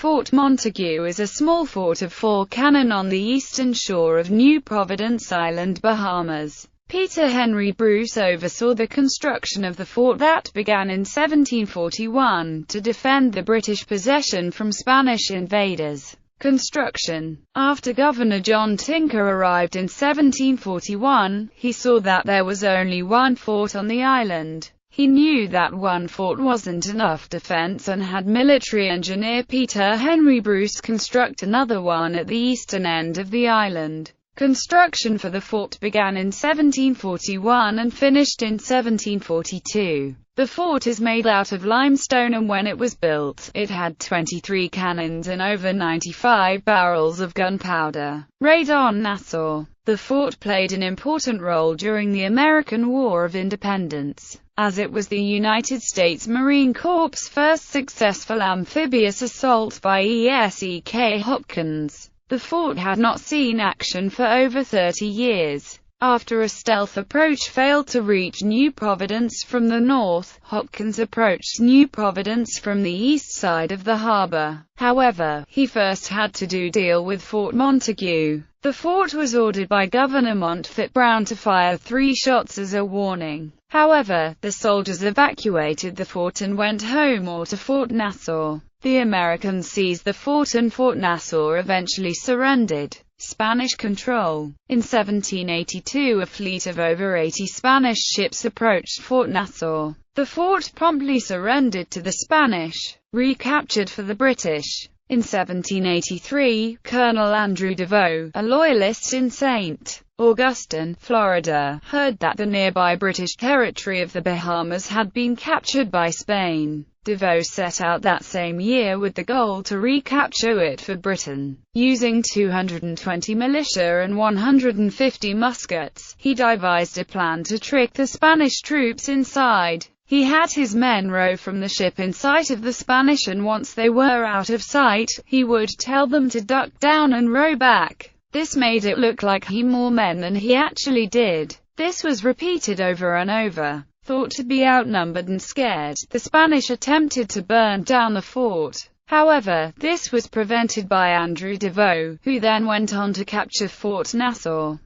Fort Montagu is a small fort of 4 cannon on the eastern shore of New Providence Island, Bahamas. Peter Henry Bruce oversaw the construction of the fort that began in 1741, to defend the British possession from Spanish invaders. Construction. After Governor John Tinker arrived in 1741, he saw that there was only one fort on the island. He knew that one fort wasn't enough defense and had military engineer Peter Henry Bruce construct another one at the eastern end of the island. Construction for the fort began in 1741 and finished in 1742. The fort is made out of limestone, and when it was built, it had 23 cannons and over 95 barrels of gunpowder. Raid on Nassau. The fort played an important role during the American War of Independence, as it was the United States Marine Corps' first successful amphibious assault by E.S.E.K. Hopkins. The fort had not seen action for over 30 years. After a stealth approach failed to reach New Providence from the north, Hopkins approached New Providence from the east side of the harbor. However, he first had to deal with Fort Montagu. The fort was ordered by Governor Montfort Brown to fire 3 shots as a warning. However, the soldiers evacuated the fort and went home or to Fort Nassau. The Americans seized the fort and Fort Nassau eventually surrendered. Spanish control. In 1782, a fleet of over 80 Spanish ships approached Fort Nassau. The fort promptly surrendered to the Spanish, recaptured for the British. In 1783, Colonel Andrew Devoe, a loyalist in St. Augustine, Florida, heard that the nearby British territory of the Bahamas had been captured by Spain. Devoe set out that same year with the goal to recapture it for Britain. Using 220 militia and 150 muskets, he devised a plan to trick the Spanish troops inside. He had his men row from the ship in sight of the Spanish, and once they were out of sight, he would tell them to duck down and row back. This made it look like he had more men than he actually did. This was repeated over and over. Thought to be outnumbered and scared, the Spanish attempted to burn down the fort. However, this was prevented by Andrew Devoe, who then went on to capture Fort Nassau.